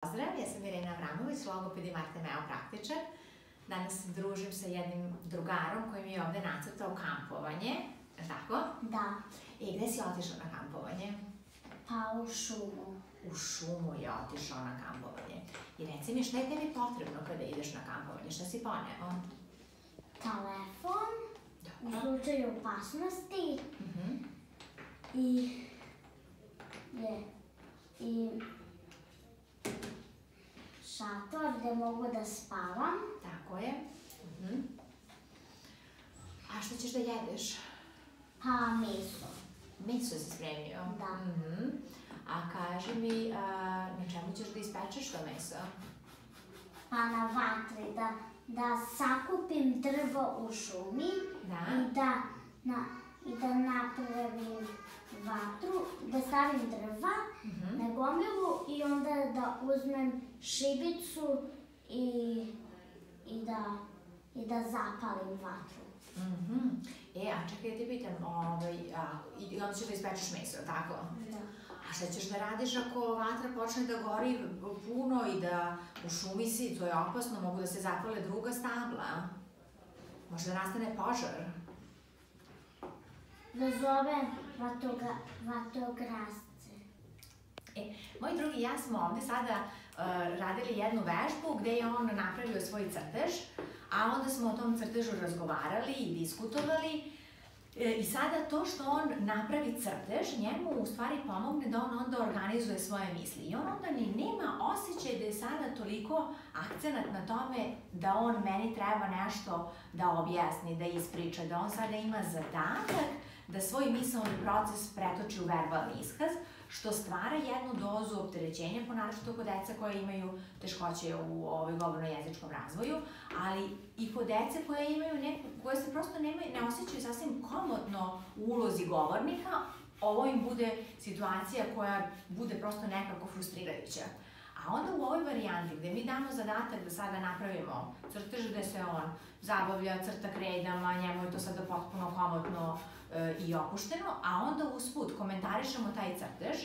Pozdrav, ja sam Irena Avramović, logoped i Martemeo praktičar. Danas se družim sa jednim drugarom koji mi je ovde nacrtao kampovanje, je li tako? Da. I gde si otišao na kampovanje? Pa u šumu. U šumu je otišao na kampovanje. I reci mi, šta je tebi potrebno kada ideš na kampovanje? Šta si poneo? Telefon, u slučaju opasnosti i šator gde mogu da spavam. Tako je. A što ćeš da jedeš? Pa meso. Meso si spremio? Da. A kaži mi, na čemu ćeš da ispečeš to meso? Pa na vatri, da sakupim drvo u šumi i da napravim vatru, da stavim drva na gomilu i onda da uzmem šibicu i da zapalim vatru. A čekaj, ti pitam, i onda ćeš da ispečeš meso, tako? Da. A šta ćeš da radiš ako vatra počne da gori puno i da u šumi si, to je opasno, mogu da se zapale druga stabla? Može da nastane požar? Da zovem vatrogasce. Moj drugi i ja smo ovde sada radili jednu vežbu gde je on napravio svoj crtež, a onda smo o tom crtežu razgovarali i diskutovali. I sada to što on napravi crtež, njemu u stvari pomogne da on onda organizuje svoje misli. I on onda ni nema osjećaj da je sada toliko akcenat na tome da on meni treba nešto da objasni, da ispriča, da on sada ima zadatak da svoj misaoni proces pretoči u verbalni iskaz, što stvara jednu dozu opterećenja, naročito kod deca koje imaju teškoće u govorno-jezičkom razvoju, ali i kod dece koje se prosto ne osjećaju sasvim komotno u ulozi govornika, ovo im bude situacija koja bude prosto nekako frustrirajuća. A onda u ovoj varijanti gde mi damo zadatak da sada napravimo crtež gde se on zabavlja, crta kredama, njemu je to sada potpuno komotno i opušteno, a onda usput komentarišemo taj crtež,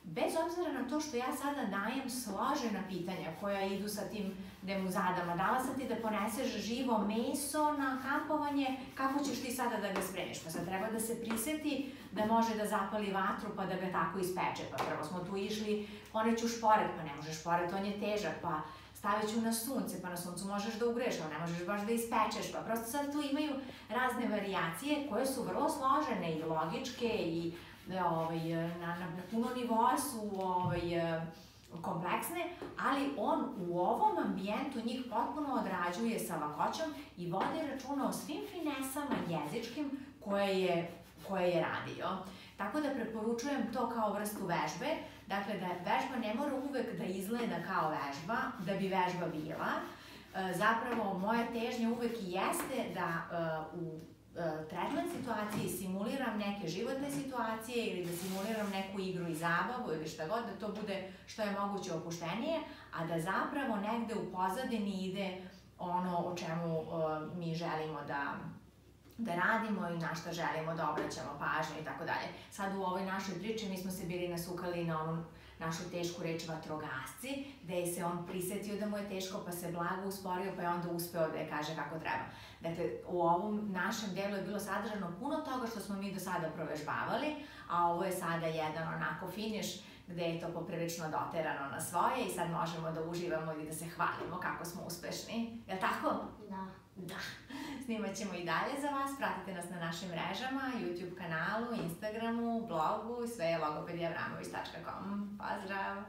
bez obzira na to što ja sada dajem složena pitanja koja idu sa tim gde mu zadama. Dala sam ti da poneseš živo meso na kampovanje, kako ćeš ti sada da ga spremiš? Pa sad treba da se priseti da može da zapali vatru pa da ga tako ispeče. Pa prvo smo tu išli, poneću šporet, pa ne možeš šporet, on je težak, pa stavit ću na sunce, pa na suncu možeš da ugreš, ali ne možeš baš da ispečeš, pa prosto sad tu imaju razne varijacije koje su vrlo složene i logičke i na puno nivoa su kompleksne, ali on u ovom ambijentu njih potpuno odrađuje sa lakoćom i vodi računa o svim finesama jezičkim koje je radio. Tako da preporučujem to kao vrstu vežbe, dakle da vežba ne mora uvek da izgleda kao vežba, da bi vežba bila. Zapravo moja težnja uvek i jeste da u tretman situaciji simuliram neke životne situacije ili da simuliram neku igru i zabavu ili šta god, da to bude što je moguće opuštenije, a da zapravo negde u pozadini ide ono o čemu mi želimo da radimo i na što želimo da obraćamo pažnju i tako dalje. Sad u ovoj našoj priči mi smo se bili nasukali na onu našu tešku reč vatrogasci, gde se on prisetio da mu je teško pa se blago usporio pa je onda uspeo da je kaže kako treba. Dakle, u ovom našem delu je bilo sadržano puno toga što smo mi do sada provežbavali, a ovo je sada jedan onako finiš gde je to poprilično doterano na svoje i sad možemo da uživamo i da se hvalimo kako smo uspešni. Je li tako? Da. Da. Snimat ćemo i dalje za vas, pratite nas na našim mrežama, YouTube kanalu, Instagramu, blogu, sve je logopediavramović.com. Pozdrav!